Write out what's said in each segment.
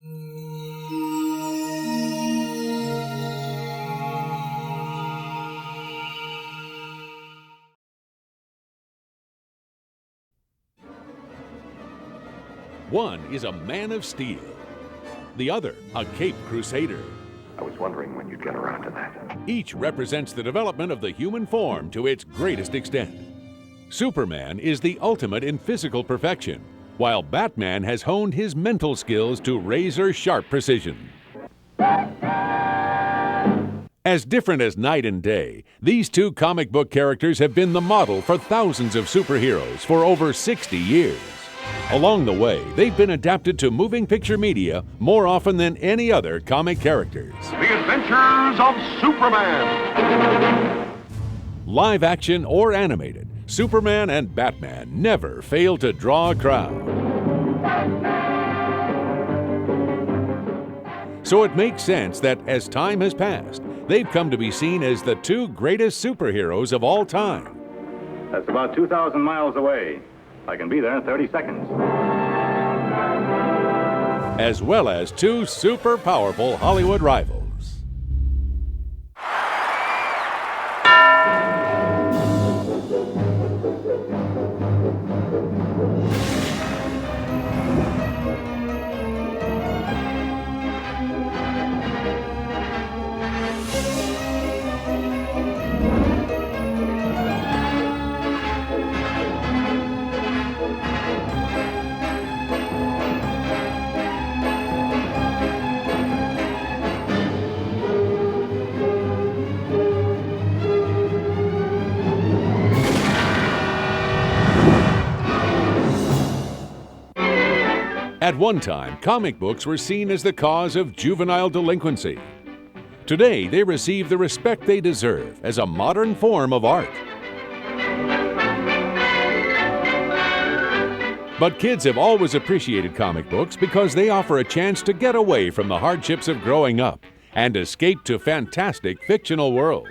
One is a man of steel, the other a Cape Crusader. I was wondering when you'd get around to that. Each represents the development of the human form to its greatest extent. Superman is the ultimate in physical perfection, while Batman has honed his mental skills to razor-sharp precision. As different as night and day, these two comic book characters have been the model for thousands of superheroes for over 60 years. Along the way, they've been adapted to moving picture media more often than any other comic characters. The Adventures of Superman! Live action or animated, Superman and Batman never fail to draw a crowd. So it makes sense that as time has passed, they've come to be seen as the two greatest superheroes of all time. That's about 2,000 miles away. I can be there in 30 seconds. As well as two super powerful Hollywood rivals. At one time, comic books were seen as the cause of juvenile delinquency. Today, they receive the respect they deserve as a modern form of art. But kids have always appreciated comic books because they offer a chance to get away from the hardships of growing up and escape to fantastic fictional worlds.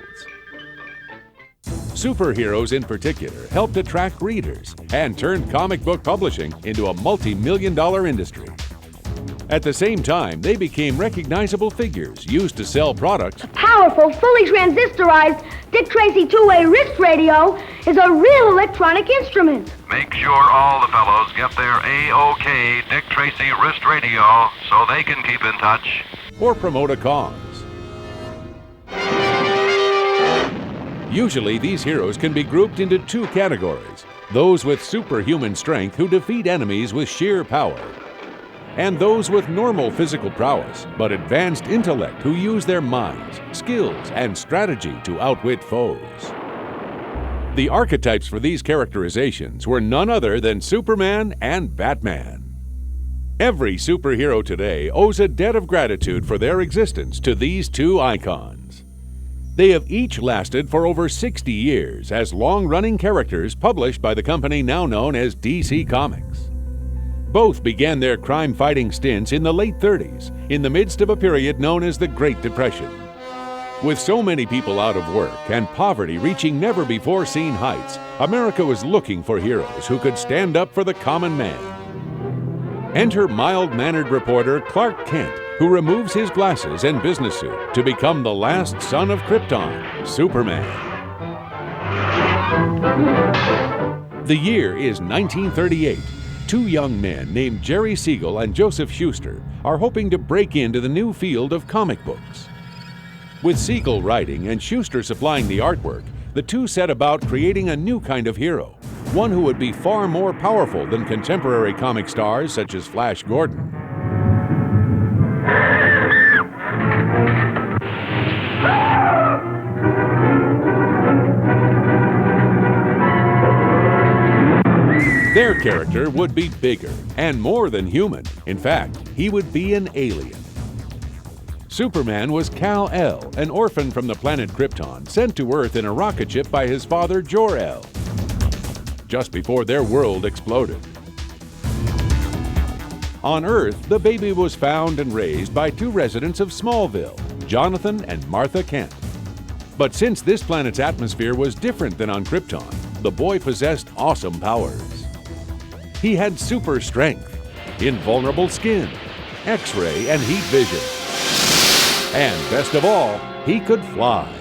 Superheroes in particular helped attract readers and turned comic book publishing into a multi-million-dollar industry. At the same time, they became recognizable figures used to sell products. A powerful, fully transistorized Dick Tracy two-way wrist radio is a real electronic instrument. Make sure all the fellows get their A-OK Dick Tracy wrist radio so they can keep in touch. Or promote a cause. Usually, these heroes can be grouped into two categories: those with superhuman strength who defeat enemies with sheer power, and those with normal physical prowess but advanced intellect who use their minds, skills, and strategy to outwit foes. The archetypes for these characterizations were none other than Superman and Batman. Every superhero today owes a debt of gratitude for their existence to these two icons. They have each lasted for over 60 years as long-running characters published by the company now known as DC Comics. Both began their crime-fighting stints in the late 30s, in the midst of a period known as the Great Depression. With so many people out of work and poverty reaching never-before-seen heights, America was looking for heroes who could stand up for the common man. Enter mild-mannered reporter Clark Kent, who removes his glasses and business suit to become the last son of Krypton, Superman. The year is 1938. Two young men named Jerry Siegel and Joseph Schuster are hoping to break into the new field of comic books. With Siegel writing and Schuster supplying the artwork, the two set about creating a new kind of hero, one who would be far more powerful than contemporary comic stars such as Flash Gordon. Their character would be bigger and more than human. In fact, he would be an alien. Superman was Kal-El, an orphan from the planet Krypton, sent to Earth in a rocket ship by his father Jor-El, just before their world exploded. On Earth, the baby was found and raised by two residents of Smallville, Jonathan and Martha Kent. But since this planet's atmosphere was different than on Krypton, the boy possessed awesome powers. He had super strength, invulnerable skin, X-ray, and heat vision. And best of all, he could fly.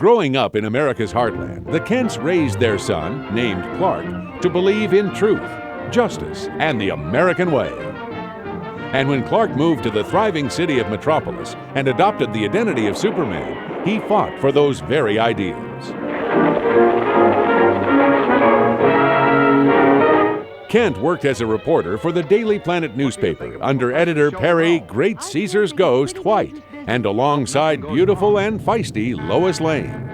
Growing up in America's heartland, the Kents raised their son, named Clark, to believe in truth, justice, and the American way. And when Clark moved to the thriving city of Metropolis and adopted the identity of Superman, he fought for those very ideals. Kent worked as a reporter for the Daily Planet newspaper under editor Perry Great Caesar's Ghost White, and alongside beautiful and feisty Lois Lane.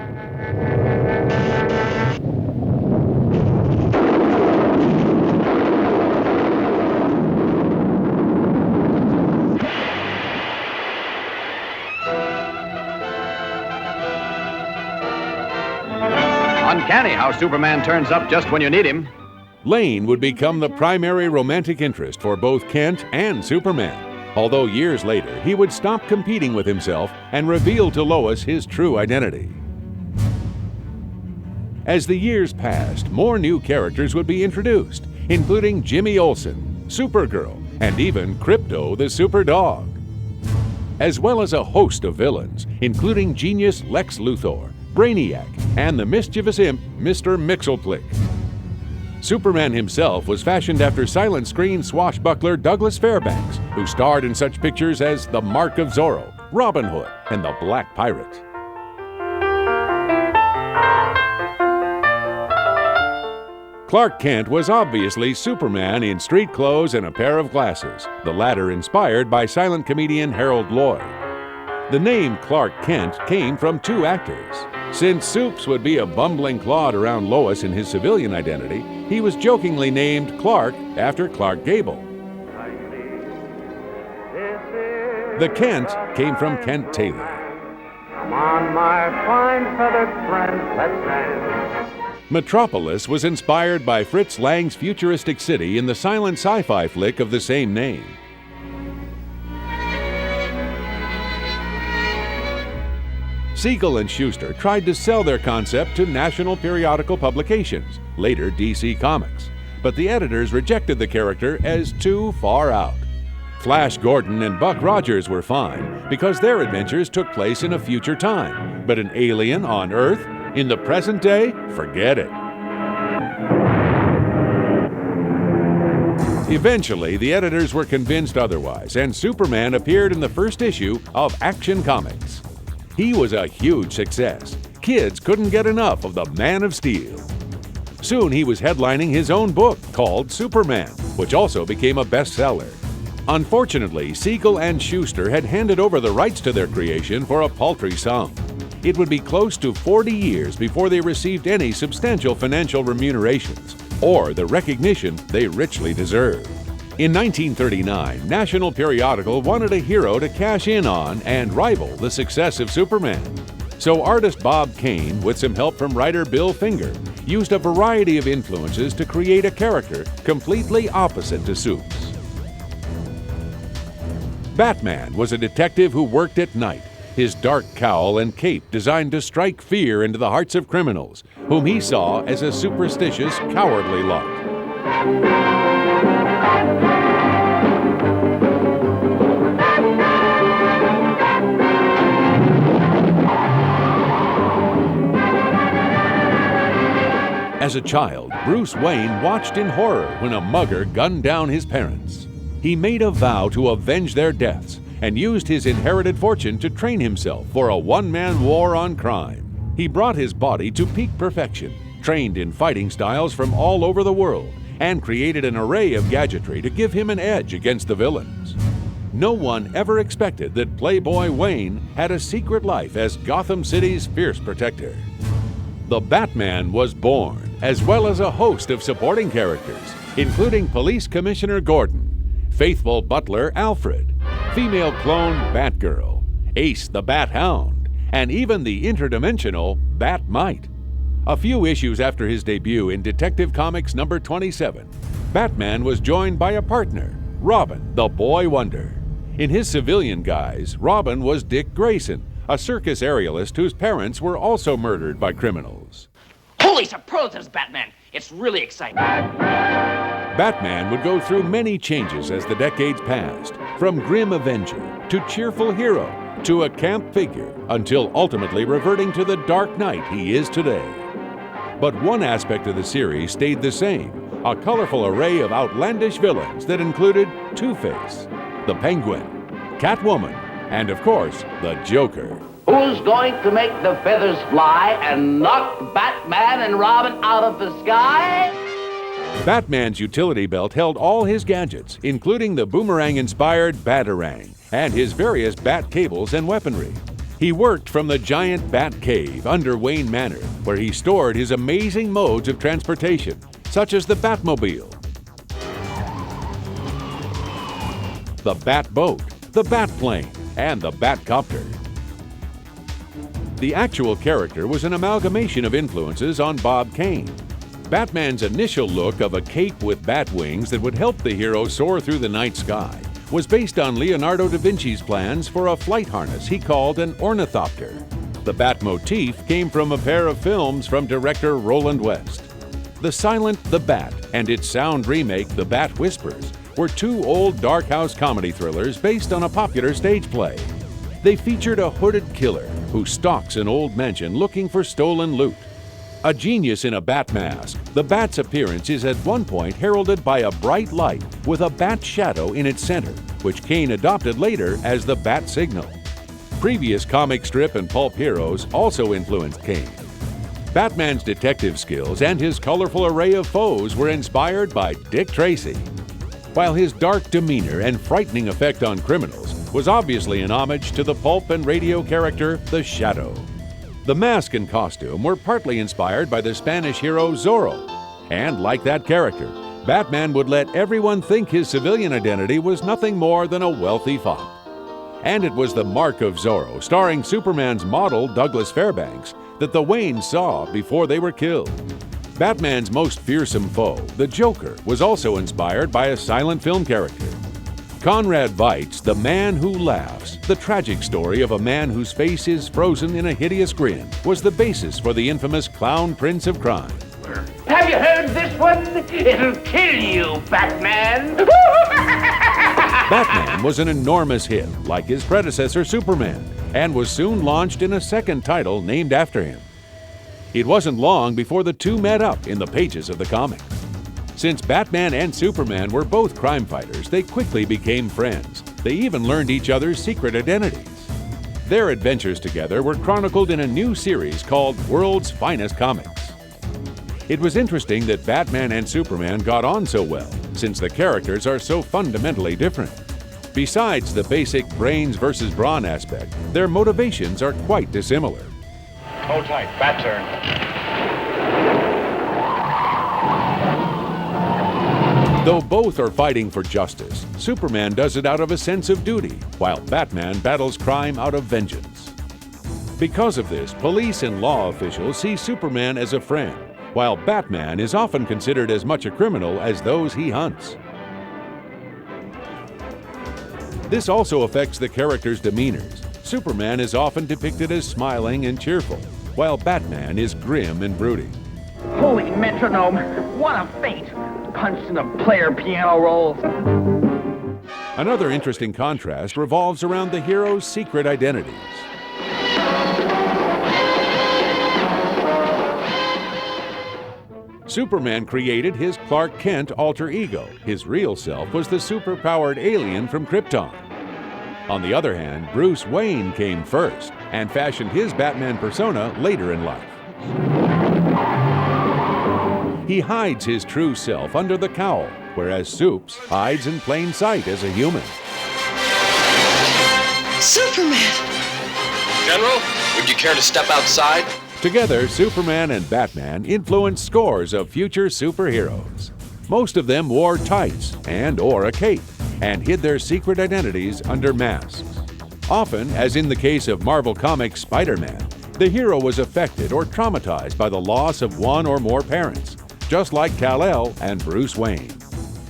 Uncanny how Superman turns up just when you need him. Lane would become the primary romantic interest for both Kent and Superman, although years later he would stop competing with himself and reveal to Lois his true identity. As the years passed, more new characters would be introduced, including Jimmy Olsen, Supergirl, and even Crypto the Super Dog, as well as a host of villains, including genius Lex Luthor, Brainiac, and the mischievous imp Mr. Mxyzptlk. Superman himself was fashioned after silent screen swashbuckler Douglas Fairbanks, who starred in such pictures as The Mark of Zorro, Robin Hood, and The Black Pirate. Clark Kent was obviously Superman in street clothes and a pair of glasses, the latter inspired by silent comedian Harold Lloyd. The name Clark Kent came from two actors. Since Supes would be a bumbling clod around Lois in his civilian identity, he was jokingly named Clark after Clark Gable. The Kent came from Kent Taylor. Come on, my fine feathered friend, let's dance. Metropolis was inspired by Fritz Lang's futuristic city in the silent sci-fi flick of the same name. Siegel and Schuster tried to sell their concept to national periodical publications, later DC Comics, but the editors rejected the character as too far out. Flash Gordon and Buck Rogers were fine because their adventures took place in a future time, but an alien on Earth, in the present day, forget it. Eventually, the editors were convinced otherwise, and Superman appeared in the first issue of Action Comics. He was a huge success. Kids couldn't get enough of the Man of Steel. Soon he was headlining his own book called Superman, which also became a bestseller. Unfortunately, Siegel and Schuster had handed over the rights to their creation for a paltry sum. It would be close to 40 years before they received any substantial financial remunerations or the recognition they richly deserved. In 1939, National Periodical wanted a hero to cash in on and rival the success of Superman. So artist Bob Kane, with some help from writer Bill Finger, used a variety of influences to create a character completely opposite to Supes. Batman was a detective who worked at night, his dark cowl and cape designed to strike fear into the hearts of criminals, whom he saw as a superstitious, cowardly lot. As a child, Bruce Wayne watched in horror when a mugger gunned down his parents. He made a vow to avenge their deaths and used his inherited fortune to train himself for a one-man war on crime. He brought his body to peak perfection, trained in fighting styles from all over the world, and created an array of gadgetry to give him an edge against the villains. No one ever expected that Playboy Wayne had a secret life as Gotham City's fierce protector. The Batman was born, as well as a host of supporting characters, including Police Commissioner Gordon, faithful butler Alfred, female clone Batgirl, Ace the Bat Hound, and even the interdimensional Bat-Mite. A few issues after his debut in Detective Comics number 27, Batman was joined by a partner, Robin, the Boy Wonder. In his civilian guise, Robin was Dick Grayson, a circus aerialist whose parents were also murdered by criminals. Holy superlatives, Batman! It's really exciting. Batman would go through many changes as the decades passed, from grim avenger to cheerful hero to a camp figure, until ultimately reverting to the dark knight he is today. But one aspect of the series stayed the same, a colorful array of outlandish villains that included Two-Face, the Penguin, Catwoman, and of course, the Joker. Who's going to make the feathers fly and knock Batman and Robin out of the sky? Batman's utility belt held all his gadgets, including the boomerang-inspired Batarang and his various bat cables and weaponry. He worked from the giant Bat Cave under Wayne Manor, where he stored his amazing modes of transportation, such as the Batmobile, the Batboat, the Batplane, and the Batcopter. The actual character was an amalgamation of influences on Bob Kane. Batman's initial look of a cape with bat wings that would help the hero soar through the night sky was based on Leonardo da Vinci's plans for a flight harness he called an ornithopter. The bat motif came from a pair of films from director Roland West. The Silent the Bat and its sound remake The Bat Whispers were two old dark house comedy thrillers based on a popular stage play. They featured a hooded killer who stalks an old mansion looking for stolen loot. A genius in a bat mask, the bat's appearance is at one point heralded by a bright light with a bat shadow in its center, which Kane adopted later as the bat signal. Previous comic strip and pulp heroes also influenced Kane. Batman's detective skills and his colorful array of foes were inspired by Dick Tracy, while his dark demeanor and frightening effect on criminals was obviously an homage to the pulp and radio character The Shadow. The mask and costume were partly inspired by the Spanish hero Zorro, and like that character, Batman would let everyone think his civilian identity was nothing more than a wealthy fop. And it was the mark of Zorro, starring Superman's model Douglas Fairbanks, that the Waynes saw before they were killed. Batman's most fearsome foe, the Joker, was also inspired by a silent film character. Conrad Veidt's The Man Who Laughs, the tragic story of a man whose face is frozen in a hideous grin, was the basis for the infamous Clown Prince of Crime. Have you heard this one? It'll kill you, Batman! Batman was an enormous hit, like his predecessor Superman, and was soon launched in a second title named after him. It wasn't long before the two met up in the pages of the comics. Since Batman and Superman were both crime fighters, they quickly became friends. They even learned each other's secret identities. Their adventures together were chronicled in a new series called World's Finest Comics. It was interesting that Batman and Superman got on so well, since the characters are so fundamentally different. Besides the basic brains versus brawn aspect, their motivations are quite dissimilar. Hold tight, bat turn. Though both are fighting for justice, Superman does it out of a sense of duty, while Batman battles crime out of vengeance. Because of this, police and law officials see Superman as a friend, while Batman is often considered as much a criminal as those he hunts. This also affects the characters' demeanors. Superman is often depicted as smiling and cheerful, while Batman is grim and brooding. Holy metronome, what a feat! Punched in the player piano rolls. Another interesting contrast revolves around the hero's secret identities. Superman created his Clark Kent alter ego. His real self was the superpowered alien from Krypton. On the other hand, Bruce Wayne came first and fashioned his Batman persona later in life. He hides his true self under the cowl, whereas Supes hides in plain sight as a human. Superman! General, would you care to step outside? Together, Superman and Batman influenced scores of future superheroes. Most of them wore tights and/or a cape, and hid their secret identities under masks. Often, as in the case of Marvel Comics' Spider-Man, The hero was affected or traumatized by the loss of one or more parents, just like Kal-El and Bruce Wayne.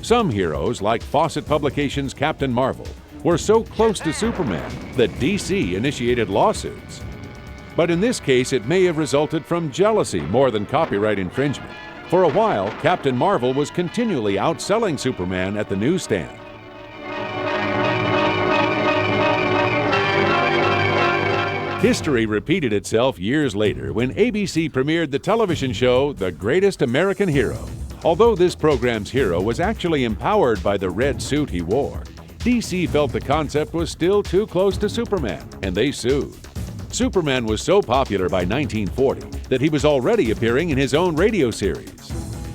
Some heroes, like Fawcett Publications' Captain Marvel, were so close to Superman that DC initiated lawsuits. But in this case, it may have resulted from jealousy more than copyright infringement. For a while, Captain Marvel was continually outselling Superman at the newsstand. History repeated itself years later when ABC premiered the television show The Greatest American Hero. Although this program's hero was actually empowered by the red suit he wore, DC felt the concept was still too close to Superman, and they sued. Superman was so popular by 1940 that he was already appearing in his own radio series.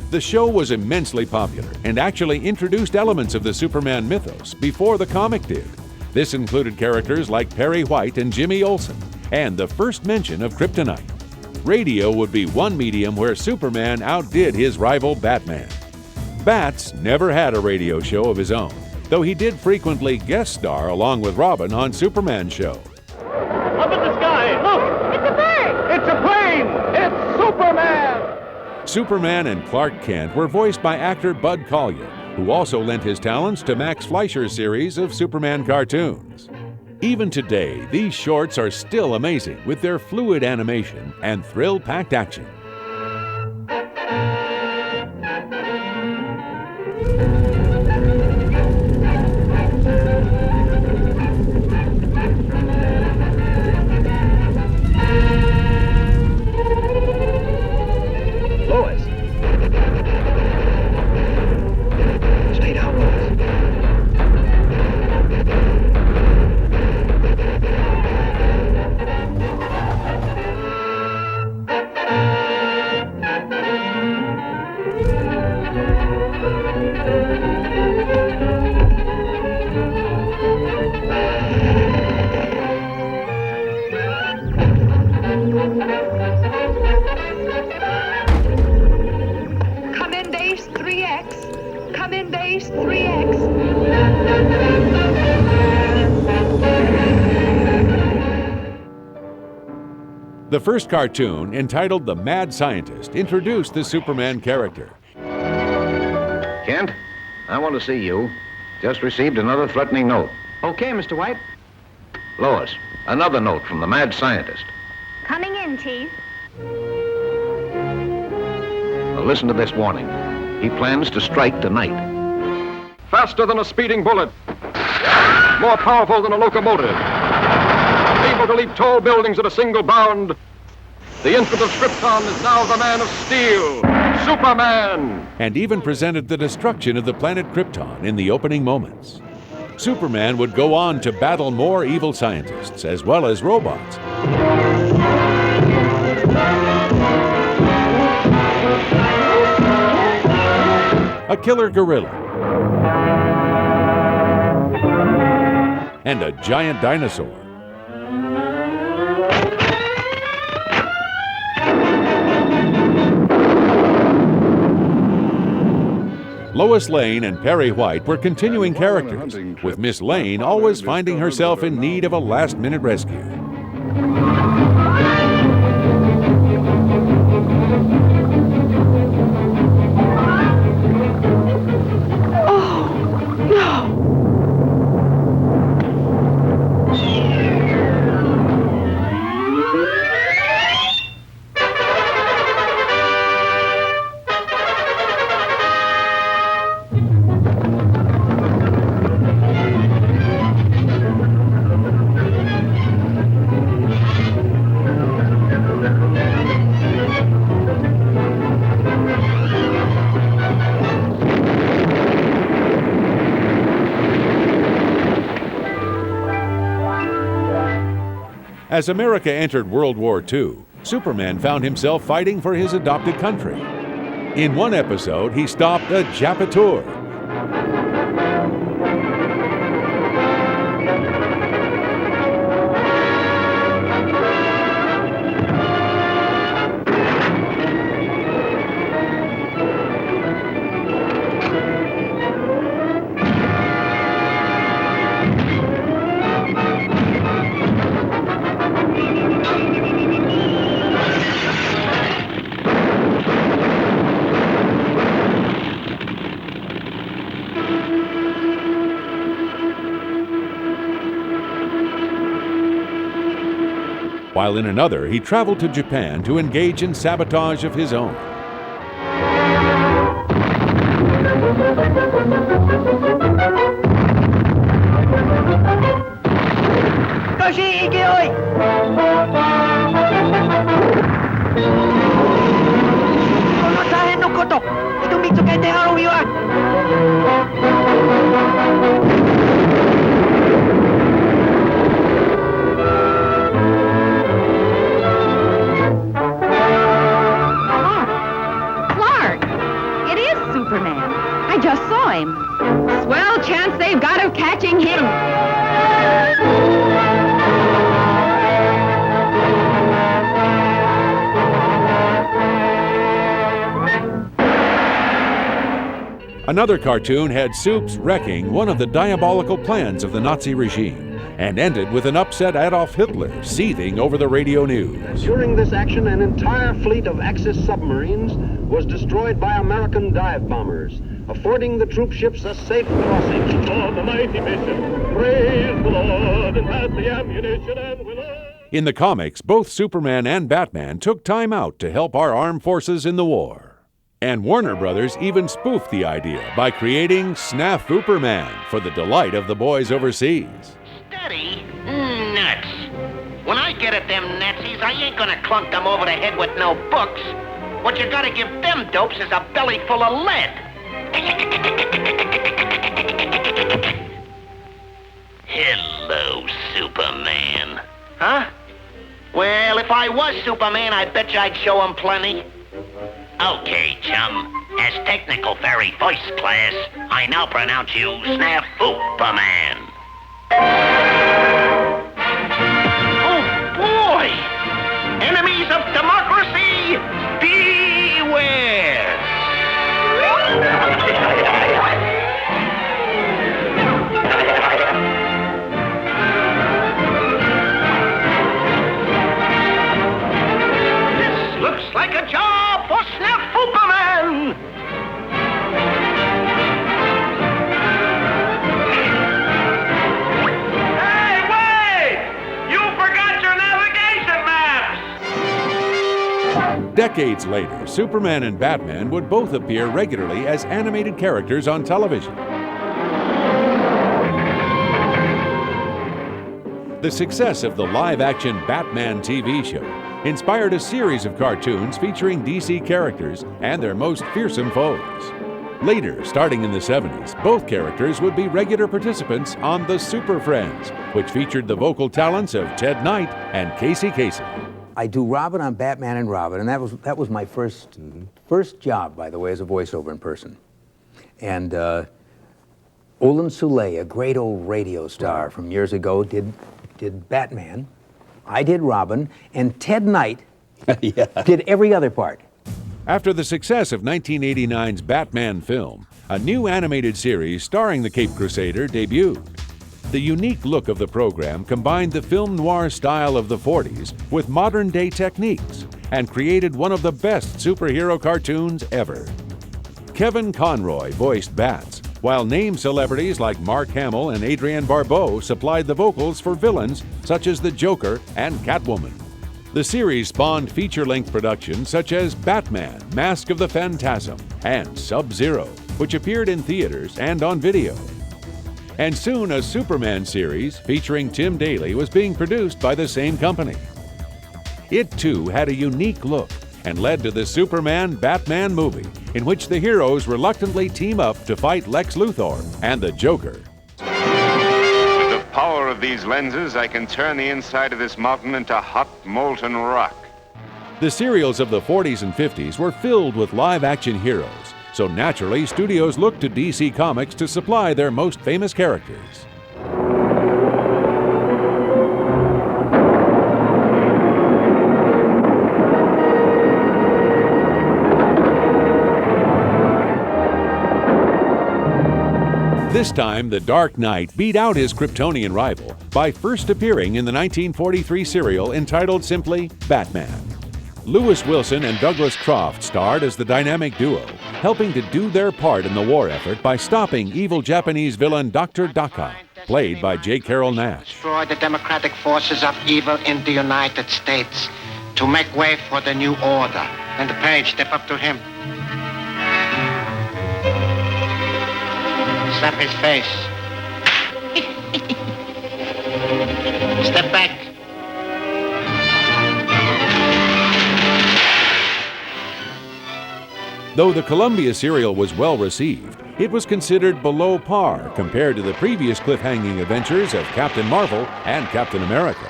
The show was immensely popular and actually introduced elements of the Superman mythos before the comic did. This included characters like Perry White and Jimmy Olsen, and the first mention of kryptonite. Radio would be one medium where Superman outdid his rival Batman. Bats never had a radio show of his own, though he did frequently guest star along with Robin on Superman's show. Up in the sky! Look! It's a bird! It's a plane! It's Superman! Superman and Clark Kent were voiced by actor Bud Collyer, who also lent his talents to Max Fleischer's series of Superman cartoons. Even today, these shorts are still amazing with their fluid animation and thrill-packed action. Lois! Stay down, Lois. Come in base 3X. Come in base 3X. The first cartoon, entitled The Mad Scientist, introduced the Superman character. Kent, I want to see you. Just received another threatening note. Okay, Mr. White. Lois, another note from the mad scientist. Coming in, Chief. Now listen to this warning. He plans to strike tonight. Faster than a speeding bullet. More powerful than a locomotive. Able to leap tall buildings at a single bound. The infant of Krypton is now the man of steel, Superman! And even presented the destruction of the planet Krypton in the opening moments. Superman would go on to battle more evil scientists as well as robots. A killer gorilla. And a giant dinosaur. Lois Lane and Perry White were continuing characters, with Miss Lane always finding herself in need of a last-minute rescue. As America entered World War II, Superman found himself fighting for his adopted country. In one episode, he stopped a Japateur. while in another he traveled to Japan to engage in sabotage of his own. Clark! It is Superman. I just saw him. Swell chance they've got of catching him. Another cartoon had Supes wrecking one of the diabolical plans of the Nazi regime and ended with an upset Adolf Hitler seething over the radio news. During this action, an entire fleet of Axis submarines was destroyed by American dive bombers, affording the troop ships a safe crossing. On the mighty mission, praise the Lord and pass the ammunition and we'll... In the comics, both Superman and Batman took time out to help our armed forces in the war. And Warner Brothers even spoofed the idea by creating Snafuperman for the delight of the boys overseas. Steady? Nuts. When I get at them Nazis, I ain't gonna clunk them over the head with no books. What you gotta give them dopes is a belly full of lead. Hello, Superman. Huh? Well, if I was Superman, I bet you I'd show him plenty. Okay, chum. As technical fairy voice class, I now pronounce you Snafuperman. Oh, boy! Enemies of democracy, beware! This looks like a job for Snafuperman! Hey, wait! You forgot your navigation maps! Decades later, Superman and Batman would both appear regularly as animated characters on television. The success of the live-action Batman TV show inspired a series of cartoons featuring DC characters and their most fearsome foes. Later, starting in the 70s, both characters would be regular participants on The Super Friends, which featured the vocal talents of Ted Knight and Casey Kasem. I do Robin on Batman and Robin, and that was my first job, by the way, as a voiceover in person. And Olin Soule, a great old radio star from years ago, did Batman. I did Robin, and Ted Knight did every other part. After the success of 1989's Batman film, a new animated series starring the Caped Crusader debuted. The unique look of the program combined the film noir style of the 40s with modern-day techniques and created one of the best superhero cartoons ever. Kevin Conroy voiced Bats, while name celebrities like Mark Hamill and Adrienne Barbeau supplied the vocals for villains such as the Joker and Catwoman. The series spawned feature-length productions such as Batman, Mask of the Phantasm, and Sub-Zero, which appeared in theaters and on video. And soon a Superman series featuring Tim Daly was being produced by the same company. It too had a unique look and led to the Superman-Batman movie, in which the heroes reluctantly team up to fight Lex Luthor and the Joker. With the power of these lenses, I can turn the inside of this mountain into hot, molten rock. The serials of the 40s and 50s were filled with live-action heroes, so naturally studios looked to DC Comics to supply their most famous characters. This time, the Dark Knight beat out his Kryptonian rival by first appearing in the 1943 serial entitled simply Batman. Lewis Wilson and Douglas Croft starred as the dynamic duo, helping to do their part in the war effort by stopping evil Japanese villain Dr. Daka, played by J. Carroll Nash. Destroy the democratic forces of evil in the United States to make way for the new order. And the page, step up to him. Slap his face. Step back. Though the Columbia serial was well received, it was considered below par compared to the previous cliffhanging adventures of Captain Marvel and Captain America.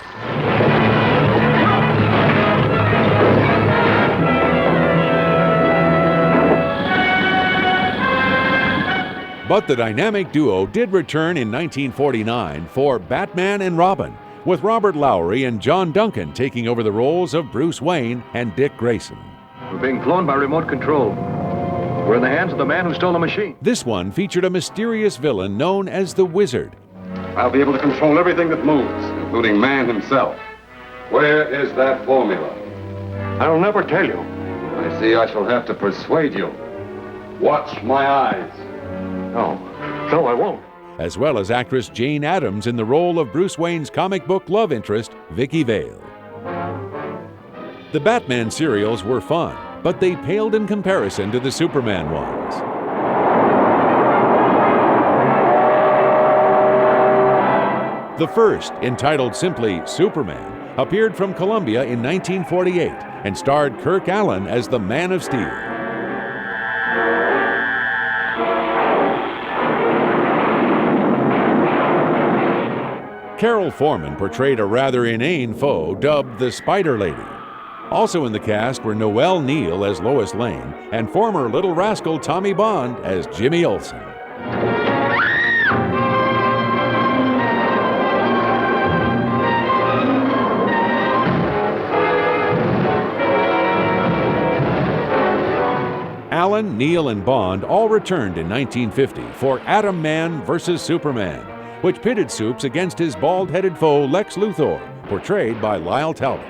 But the dynamic duo did return in 1949 for Batman and Robin, with Robert Lowry and John Duncan taking over the roles of Bruce Wayne and Dick Grayson. We're being flown by remote control. We're in the hands of the man who stole the machine. This one featured a mysterious villain known as the Wizard. I'll be able to control everything that moves, including man himself. Where is that formula? I'll never tell you. I see I shall have to persuade you. Watch my eyes. No, I won't. As well as actress Jane Addams in the role of Bruce Wayne's comic book love interest, Vicky Vale. The Batman serials were fun, but they paled in comparison to the Superman ones. The first, entitled simply Superman, appeared from Columbia in 1948 and starred Kirk Alyn as the Man of Steel. Carol Foreman portrayed a rather inane foe dubbed the Spider Lady. Also in the cast were Noelle Neal as Lois Lane and former Little Rascal Tommy Bond as Jimmy Olsen. Allen, Neal, and Bond all returned in 1950 for Atom Man vs. Superman, which pitted Supes against his bald-headed foe Lex Luthor, portrayed by Lyle Talbot.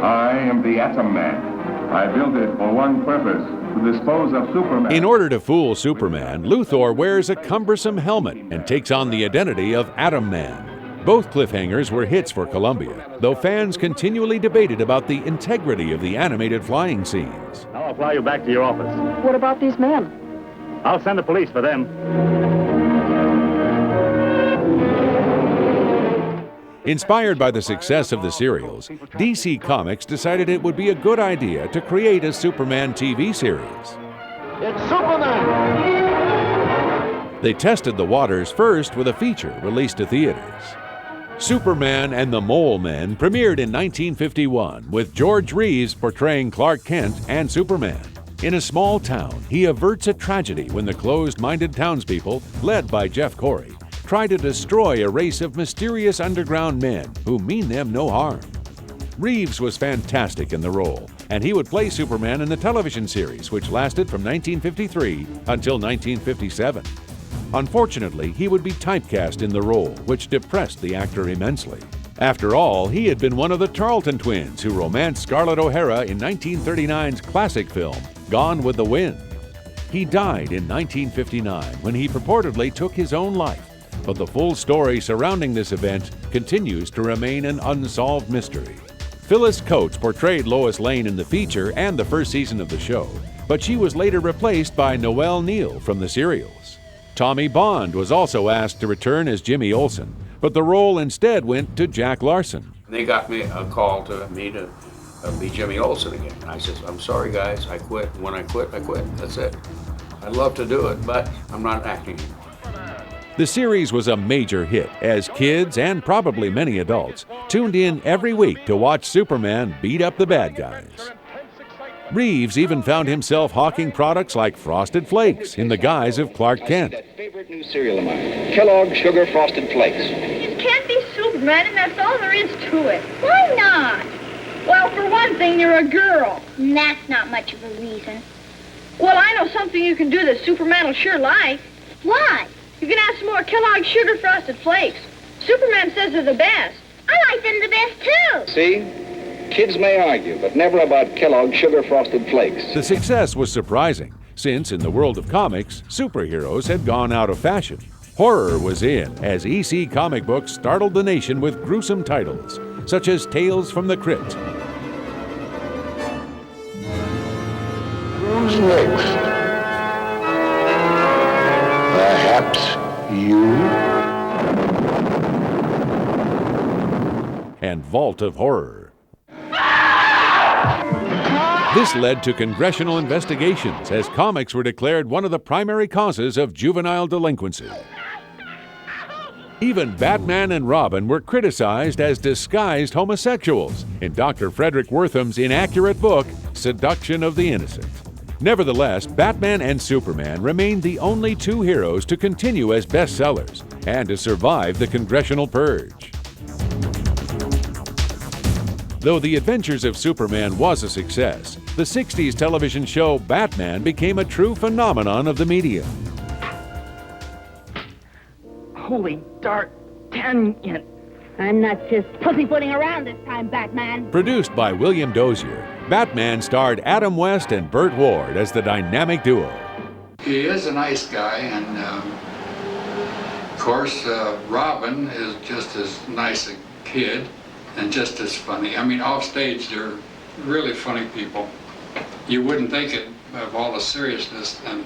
I am the Atom Man. I built it for one purpose, to dispose of Superman. In order to fool Superman, Luthor wears a cumbersome helmet and takes on the identity of Atom Man. Both cliffhangers were hits for Columbia, though fans continually debated about the integrity of the animated flying scenes. Now I'll fly you back to your office. What about these men? I'll send the police for them. Inspired by the success of the serials, DC Comics decided it would be a good idea to create a Superman TV series. It's Superman! They tested the waters first with a feature released to theaters. Superman and the Mole Men premiered in 1951, with George Reeves portraying Clark Kent and Superman. In a small town, he averts a tragedy when the closed-minded townspeople, led by Jeff Corey, try to destroy a race of mysterious underground men who mean them no harm. Reeves was fantastic in the role, and he would play Superman in the television series, which lasted from 1953 until 1957. Unfortunately, he would be typecast in the role, which depressed the actor immensely. After all, he had been one of the Tarleton twins who romanced Scarlett O'Hara in 1939's classic film, Gone with the Wind. He died in 1959 when he purportedly took his own life, but the full story surrounding this event continues to remain an unsolved mystery. Phyllis Coates portrayed Lois Lane in the feature and the first season of the show, but she was later replaced by Noelle Neal from the serials. Tommy Bond was also asked to return as Jimmy Olsen, but the role instead went to Jack Larson. They got me a call to me to be Jimmy Olsen again. And I said, I'm sorry guys, I quit. When I quit, I quit. That's it. I'd love to do it, but I'm not acting anymore. The series was a major hit, as kids, and probably many adults, tuned in every week to watch Superman beat up the bad guys. Reeves even found himself hawking products like Frosted Flakes in the guise of Clark Kent. That favorite new cereal of mine, Kellogg's Sugar Frosted Flakes. You can't be Superman, and that's all there is to it. Why not? Well, for one thing, you're a girl. And that's not much of a reason. Well, I know something you can do that Superman will sure like. What? You can have some more Kellogg's Sugar Frosted Flakes. Superman says they're the best. I like them the best, too. See? Kids may argue, but never about Kellogg's Sugar Frosted Flakes. The success was surprising, since in the world of comics, superheroes had gone out of fashion. Horror was in, as EC comic books startled the nation with gruesome titles, such as Tales from the Crypt. Who's next? Perhaps you? And Vault of Horror. This led to congressional investigations as comics were declared one of the primary causes of juvenile delinquency. Even Batman and Robin were criticized as disguised homosexuals in Dr. Frederick Wortham's inaccurate book, Seduction of the Innocent. Nevertheless, Batman and Superman remained the only two heroes to continue as bestsellers and to survive the congressional purge. Though The Adventures of Superman was a success, the 60s television show Batman became a true phenomenon of the medium. Holy D'Artagnan. I'm not just pussyfooting around this time, Batman. Produced by William Dozier, Batman starred Adam West and Burt Ward as the dynamic duo. He is a nice guy, and of course, Robin is just as nice a kid and just as funny. I mean, off stage, they're really funny people. You wouldn't think it of all the seriousness and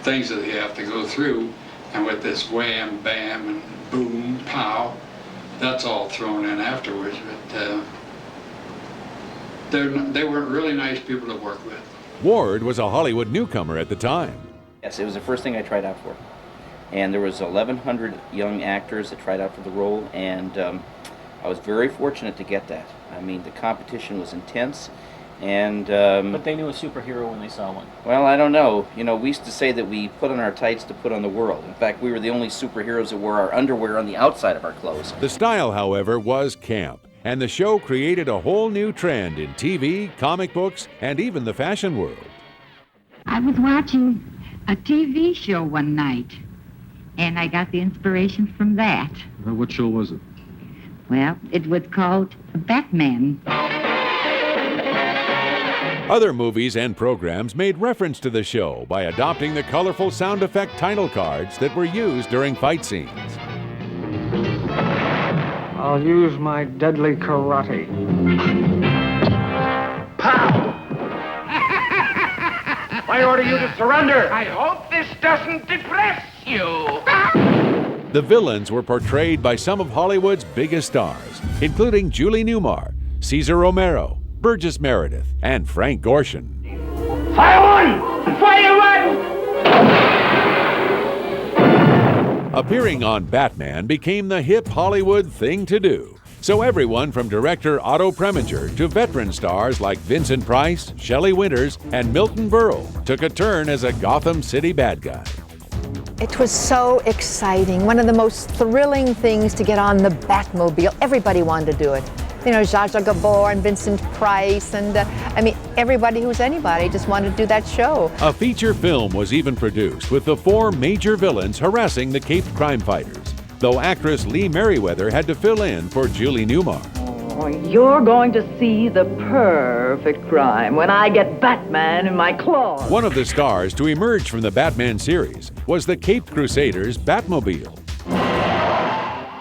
things that they have to go through, and with this wham, bam, and boom, pow, that's all thrown in afterwards. But they were really nice people to work with. Ward was a Hollywood newcomer at the time. Yes, it was the first thing I tried out for. And there was 1,100 young actors that tried out for the role, and I was very fortunate to get that. I mean, the competition was intense, and... but they knew a superhero when they saw one. Well, I don't know. You know, we used to say that we put on our tights to put on the world. In fact, we were the only superheroes that wore our underwear on the outside of our clothes. The style, however, was camp, and the show created a whole new trend in TV, comic books, and even the fashion world. I was watching a TV show one night, and I got the inspiration from that. What show was it? Well, it was called Batman. Other movies and programs made reference to the show by adopting the colorful sound effect title cards that were used during fight scenes. I'll use my deadly karate. Pow! I order you to surrender. I hope this doesn't depress you. The villains were portrayed by some of Hollywood's biggest stars, including Julie Newmar, Cesar Romero, Burgess Meredith, and Frank Gorshin. Fire one! Fire one! Appearing on Batman became the hip Hollywood thing to do, so everyone from director Otto Preminger to veteran stars like Vincent Price, Shelley Winters, and Milton Berle took a turn as a Gotham City bad guy. It was so exciting. One of the most thrilling things to get on the Batmobile. Everybody wanted to do it. You know, Zsa Zsa Gabor and Vincent Price, and I mean, everybody who's anybody just wanted to do that show. A feature film was even produced with the 4 major villains harassing the caped crime fighters, though actress Lee Merriweather had to fill in for Julie Newmar. Oh, you're going to see the perfect crime when I get Batman in my claws. One of the stars to emerge from the Batman series was the Caped Crusaders Batmobile.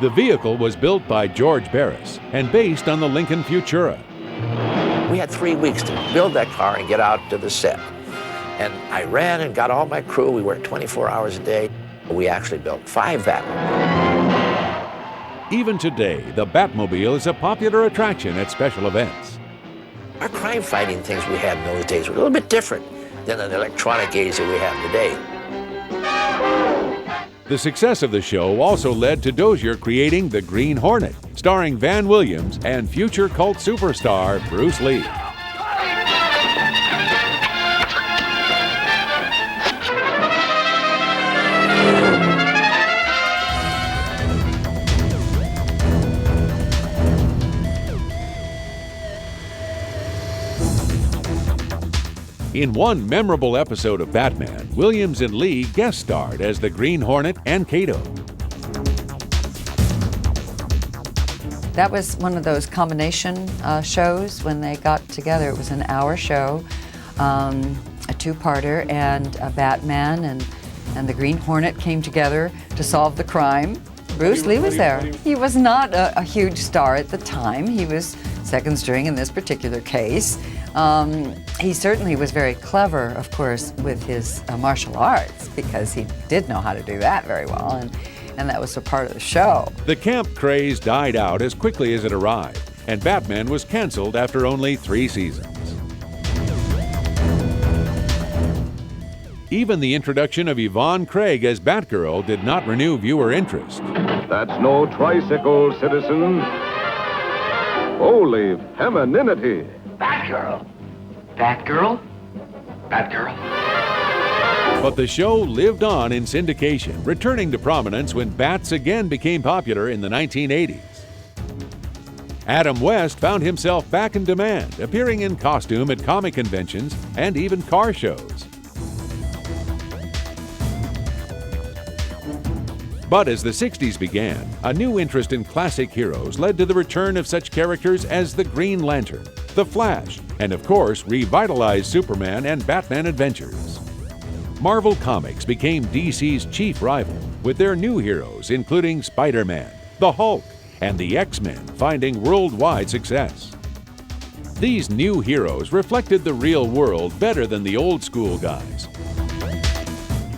The vehicle was built by George Barris and based on the Lincoln Futura. We had 3 weeks to build that car and get out to the set. And I ran and got all my crew. We worked 24 hours a day. We actually built 5 Batmobiles. Even today, the Batmobile is a popular attraction at special events. Our crime fighting things we had in those days were a little bit different than an electronic age that we have today. The success of the show also led to Dozier creating The Green Hornet, starring Van Williams and future cult superstar Bruce Lee. In one memorable episode of Batman, Williams and Lee guest starred as the Green Hornet and Kato. That was one of those combination shows when they got together. It was an hour show, a two-parter, and Batman and the Green Hornet came together to solve the crime. Bruce Lee was there. He was not a huge star at the time. He was second string in this particular case. He certainly was very clever, of course, with his martial arts, because he did know how to do that very well, and that was a part of the show. The camp craze died out as quickly as it arrived, and Batman was canceled after only 3 seasons. Even the introduction of Yvonne Craig as Batgirl did not renew viewer interest. That's no tricycle, citizen. Holy femininity. Batgirl. Batgirl? Batgirl? But the show lived on in syndication, returning to prominence when bats again became popular in the 1980s. Adam West found himself back in demand, appearing in costume at comic conventions and even car shows. But as the 60s began, a new interest in classic heroes led to the return of such characters as the Green Lantern, the Flash, and of course, revitalized Superman and Batman adventures. Marvel Comics became DC's chief rival, with their new heroes including Spider-Man, the Hulk, and the X-Men finding worldwide success. These new heroes reflected the real world better than the old school guys.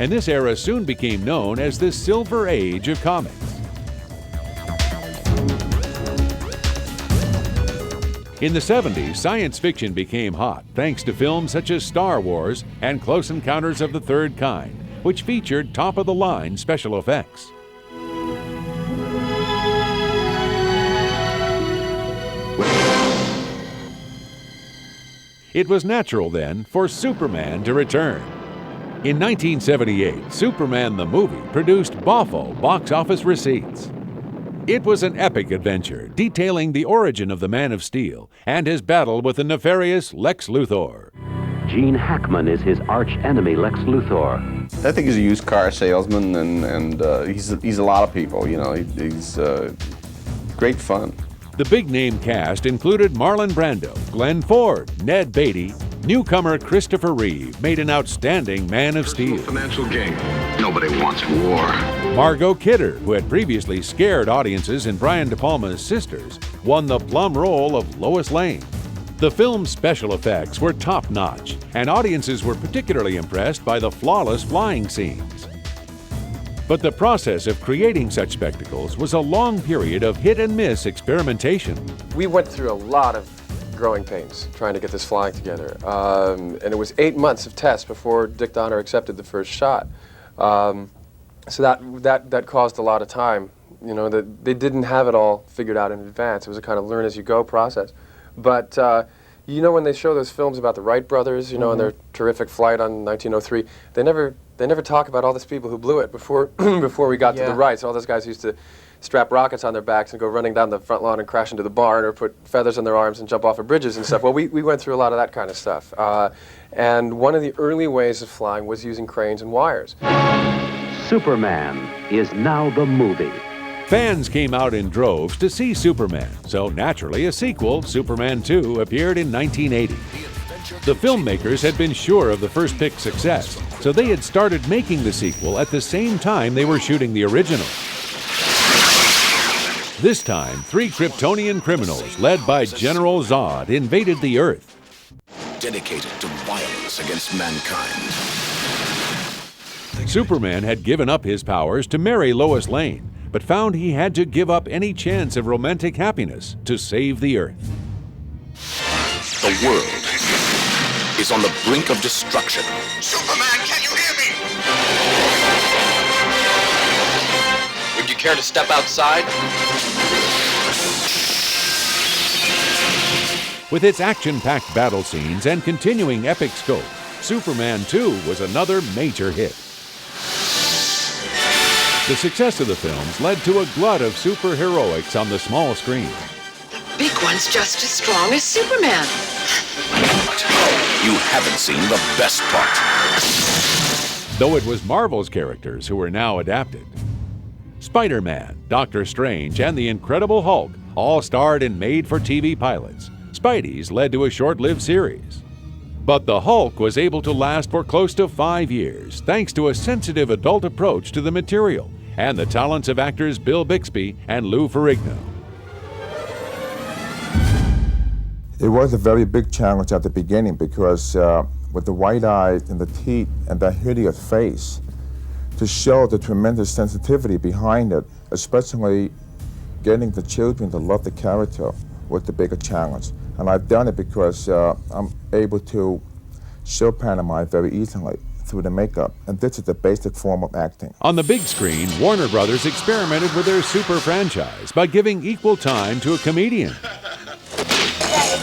And this era soon became known as the Silver Age of comics. In the 70s, science fiction became hot thanks to films such as Star Wars and Close Encounters of the Third Kind, which featured top-of-the-line special effects. It was natural then for Superman to return. In 1978, Superman the movie produced boffo box office receipts. It was an epic adventure detailing the origin of the Man of Steel and his battle with the nefarious Lex Luthor. Gene Hackman is his arch-enemy, Lex Luthor. I think he's a used car salesman, and he's a lot of people. You know, he's great fun. The big-name cast included Marlon Brando, Glenn Ford, Ned Beatty. Newcomer Christopher Reeve made an outstanding Man of Steel. Financial gain. Nobody wants war. Margot Kidder, who had previously scared audiences in Brian De Palma's Sisters, won the plum role of Lois Lane. The film's special effects were top-notch, and audiences were particularly impressed by the flawless flying scenes. But the process of creating such spectacles was a long period of hit-and-miss experimentation. We went through a lot of growing pains trying to get this flying together. And it was 8 months of tests before Dick Donner accepted the first shot. So that caused a lot of time. You know, that they didn't have it all figured out in advance. It was a kind of learn-as-you-go process. But you know, when they show those films about the Wright brothers, you know, and their terrific flight on 1903, they never talk about all these people who blew it before before we got to the Wrights. All those guys used to strap rockets on their backs and go running down the front lawn and crash into the barn, or put feathers on their arms and jump off of bridges and stuff. Well, we went through a lot of that kind of stuff. And one of the early ways of flying was using cranes and wires. Superman is now the movie. Fans came out in droves to see Superman, so naturally a sequel, Superman 2, appeared in 1980. The filmmakers had been sure of the first pick's success, so they had started making the sequel at the same time they were shooting the original. This time, 3 Kryptonian criminals, led by General Zod, invaded the Earth. Dedicated to violence against mankind. Superman had given up his powers to marry Lois Lane, but found he had to give up any chance of romantic happiness to save the Earth. The world is on the brink of destruction. Superman, can you hear me? Would you care to step outside? With its action-packed battle scenes and continuing epic scope, Superman 2 was another major hit. The success of the films led to a glut of superheroics on the small screen. Big one's just as strong as Superman. You haven't seen the best part. Though it was Marvel's characters who were now adapted. Spider-Man, Doctor Strange, and the Incredible Hulk all starred in made-for-TV pilots. Spidey's led to a short-lived series. But the Hulk was able to last for close to 5 years, thanks to a sensitive adult approach to the material and the talents of actors Bill Bixby and Lou Ferrigno. It was a very big challenge at the beginning because with the white eyes and the teeth and that hideous face, to show the tremendous sensitivity behind it, especially getting the children to love the character, was the bigger challenge. And I've done it because I'm able to show pantomime very easily through the makeup, and this is the basic form of acting. On the big screen, Warner Brothers experimented with their super franchise by giving equal time to a comedian.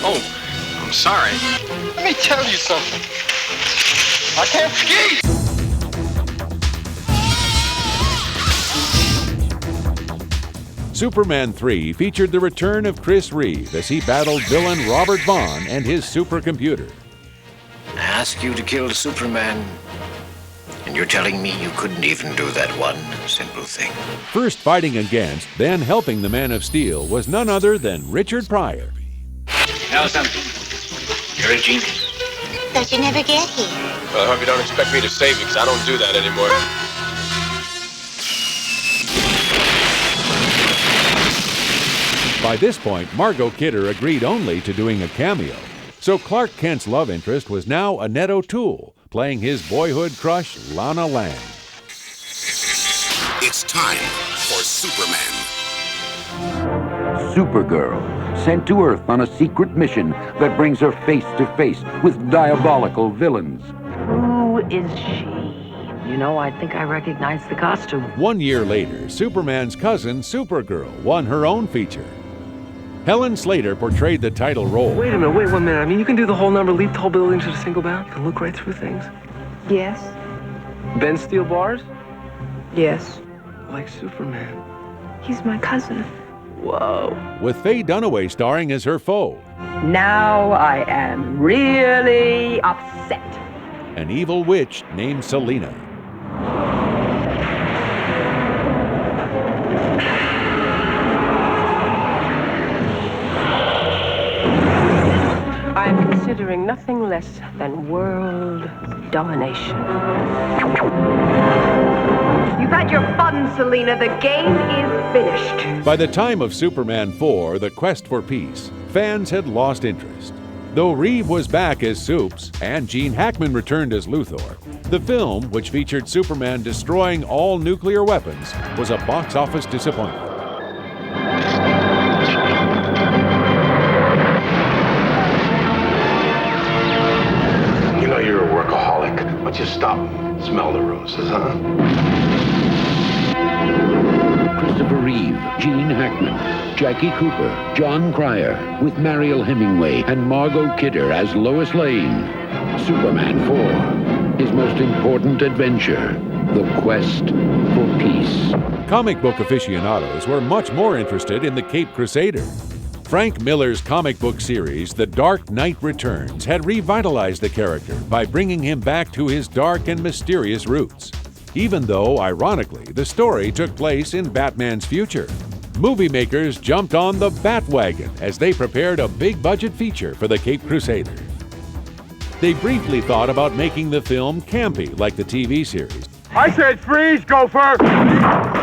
Oh, I'm sorry. Let me tell you something. I can't ski! Superman 3 featured the return of Chris Reeve as he battled villain Robert Vaughn and his supercomputer. I asked you to kill Superman, and you're telling me you couldn't even do that one simple thing. First fighting against, then helping the Man of Steel was none other than Richard Pryor. Know something? You're a genius. Thought you never get here. Well, I hope you don't expect me to save you, because I don't do that anymore. By this point, Margot Kidder agreed only to doing a cameo. So Clark Kent's love interest was now Annette O'Toole, playing his boyhood crush, Lana Lang. It's time for Superman. Supergirl, sent to Earth on a secret mission that brings her face to face with diabolical villains. Who is she? You know, I think I recognize the costume. 1 year later, Superman's cousin, Supergirl, won her own feature. Helen Slater portrayed the title role. Wait a minute, wait 1 minute. I mean, you can do the whole number, leap tall buildings at a single bound? You can look right through things? Yes. Bend steel bars? Yes. Like Superman. He's my cousin. Whoa. With Faye Dunaway starring as her foe. Now I am really upset. An evil witch named Selena. I'm considering nothing less than world domination. You've had your fun, Selena. The game is finished. By the time of Superman 4, The Quest for Peace, fans had lost interest. Though Reeve was back as Supes and Gene Hackman returned as Luthor, the film, which featured Superman destroying all nuclear weapons, was a box office disappointment. You know you're a workaholic. Why don't you stop and smell the roses, huh? Christopher Reeve, Gene Hackman, Jackie Cooper, John Cryer, with Mariel Hemingway and Margot Kidder as Lois Lane. Superman 4, his most important adventure, the quest for peace. Comic book aficionados were much more interested in the Caped Crusader. Frank Miller's comic book series, The Dark Knight Returns, had revitalized the character by bringing him back to his dark and mysterious roots. Even though, ironically, the story took place in Batman's future. Movie makers jumped on the Batwagon as they prepared a big-budget feature for the Caped Crusader. They briefly thought about making the film campy like the TV series. I said freeze, Gopher!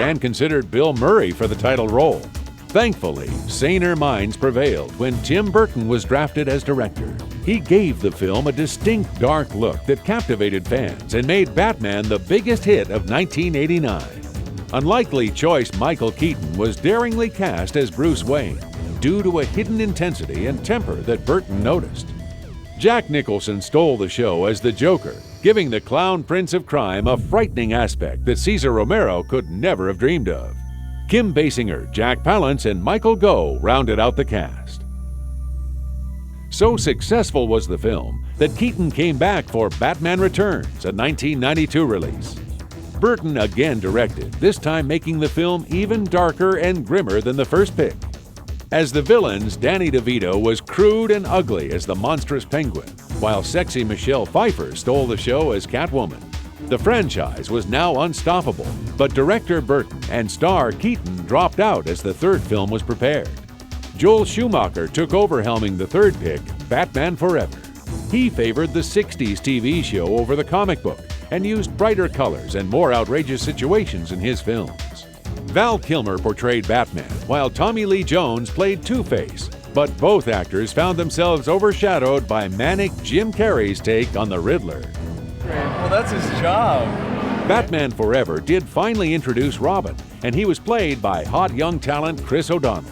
And considered Bill Murray for the title role. Thankfully, saner minds prevailed when Tim Burton was drafted as director. He gave the film a distinct dark look that captivated fans and made Batman the biggest hit of 1989. Unlikely choice Michael Keaton was daringly cast as Bruce Wayne due to a hidden intensity and temper that Burton noticed. Jack Nicholson stole the show as the Joker, giving the clown prince of crime a frightening aspect that Cesar Romero could never have dreamed of. Kim Basinger, Jack Palance, and Michael Gough rounded out the cast. So successful was the film that Keaton came back for Batman Returns, a 1992 release. Burton again directed, this time making the film even darker and grimmer than the first pick. As the villains, Danny DeVito was crude and ugly as the monstrous Penguin, while sexy Michelle Pfeiffer stole the show as Catwoman. The franchise was now unstoppable, but director Burton and star Keaton dropped out as the third film was prepared. Joel Schumacher took over helming the third pick, Batman Forever. He favored the 60s TV show over the comic book and used brighter colors and more outrageous situations in his films. Val Kilmer portrayed Batman, while Tommy Lee Jones played Two-Face, but both actors found themselves overshadowed by manic Jim Carrey's take on the Riddler. Well, that's his job. Batman Forever did finally introduce Robin, and he was played by hot young talent Chris O'Donnell.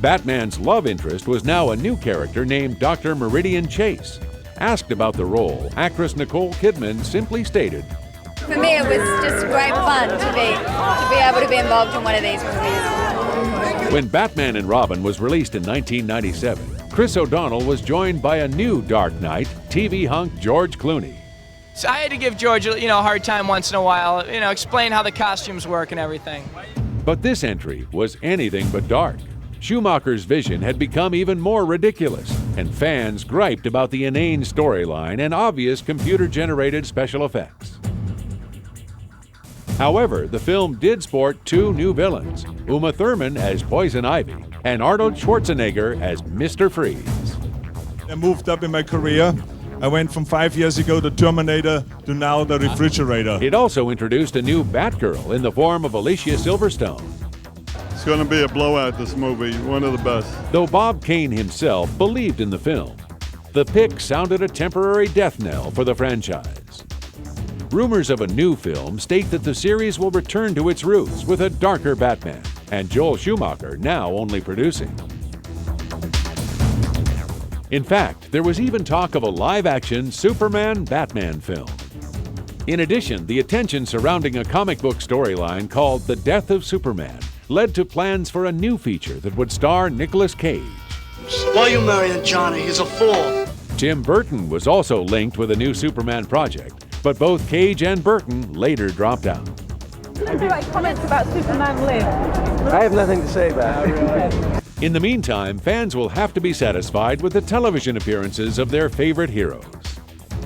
Batman's love interest was now a new character named Dr. Meridian Chase. Asked about the role, actress Nicole Kidman simply stated, "For me, it was just great fun to be able to be involved in one of these movies." When Batman and Robin was released in 1997, Chris O'Donnell was joined by a new Dark Knight, TV hunk George Clooney. So I had to give George, a hard time once in a while, explain how the costumes work and everything. But this entry was anything but dark. Schumacher's vision had become even more ridiculous, and fans griped about the inane storyline and obvious computer-generated special effects. However, the film did sport two new villains, Uma Thurman as Poison Ivy and Arnold Schwarzenegger as Mr. Freeze. I moved up in my career. I went from 5 years ago the Terminator to now the refrigerator. It also introduced a new Batgirl in the form of Alicia Silverstone. It's going to be a blowout, this movie, one of the best. Though Bob Kane himself believed in the film, the pick sounded a temporary death knell for the franchise. Rumors of a new film state that the series will return to its roots with a darker Batman, and Joel Schumacher now only producing. In fact, there was even talk of a live-action Superman-Batman film. In addition, the attention surrounding a comic book storyline called The Death of Superman led to plans for a new feature that would star Nicolas Cage. Why are you marrying Johnny? He's a fool. Tim Burton was also linked with a new Superman project, but both Cage and Burton later dropped out. Copyright comments about Superman Live. I have nothing to say about it. In the meantime, fans will have to be satisfied with the television appearances of their favorite heroes.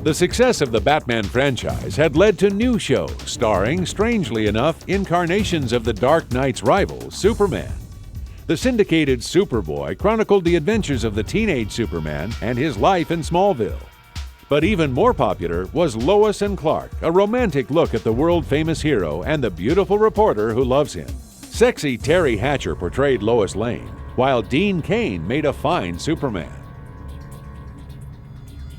The success of the Batman franchise had led to new shows starring, strangely enough, incarnations of the Dark Knight's rival, Superman. The syndicated Superboy chronicled the adventures of the teenage Superman and his life in Smallville. But even more popular was Lois and Clark, a romantic look at the world-famous hero and the beautiful reporter who loves him. Sexy Terry Hatcher portrayed Lois Lane, while Dean Cain made a fine Superman.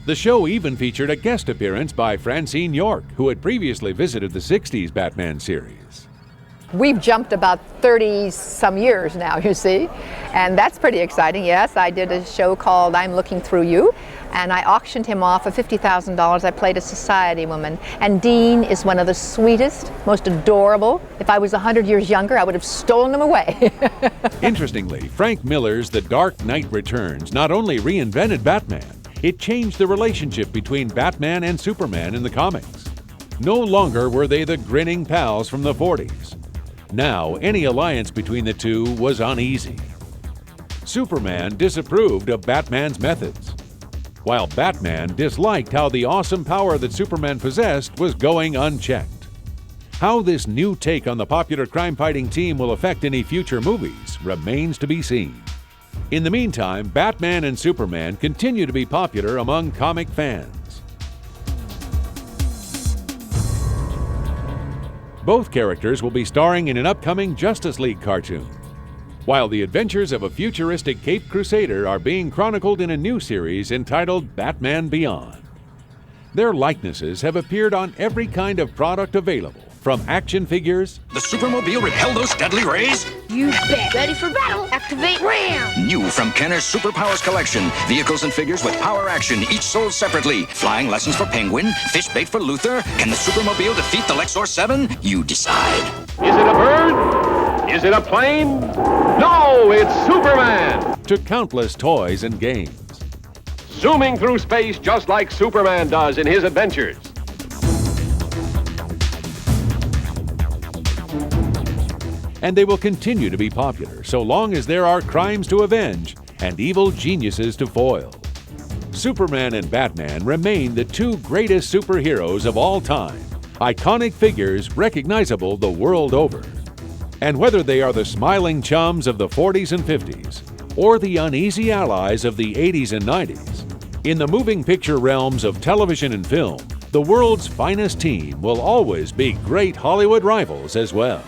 The show even featured a guest appearance by Francine York, who had previously visited the 60s Batman series. We've jumped about 30-some years now, you see, and that's pretty exciting. Yes, I did a show called I'm Looking Through You, and I auctioned him off for $50,000. I played a society woman, and Dean is one of the sweetest, most adorable. If I was 100 years younger, I would have stolen him away. Interestingly, Frank Miller's The Dark Knight Returns not only reinvented Batman, it changed the relationship between Batman and Superman in the comics. No longer were they the grinning pals from the 40s. Now, any alliance between the two was uneasy. Superman disapproved of Batman's methods, while Batman disliked how the awesome power that Superman possessed was going unchecked. How this new take on the popular crime-fighting team will affect any future movies remains to be seen. In the meantime, Batman and Superman continue to be popular among comic fans. Both characters will be starring in an upcoming Justice League cartoon, while the adventures of a futuristic Caped Crusader are being chronicled in a new series entitled Batman Beyond. Their likenesses have appeared on every kind of product available, from action figures. The Supermobile repel those deadly rays? You bet. Ready for battle. Activate RAM. New from Kenner's Superpowers collection. Vehicles and figures with power action, each sold separately. Flying lessons for Penguin, fish bait for Luther. Can the Supermobile defeat the Lexor 7? You decide. Is it a bird? Is it a plane? No, it's Superman! To countless toys and games. Zooming through space just like Superman does in his adventures. And they will continue to be popular so long as there are crimes to avenge and evil geniuses to foil. Superman and Batman remain the two greatest superheroes of all time, iconic figures recognizable the world over. And whether they are the smiling chums of the 40s and 50s or the uneasy allies of the 80s and 90s. In the moving picture realms of television and film, the world's finest team will always be great Hollywood rivals as well.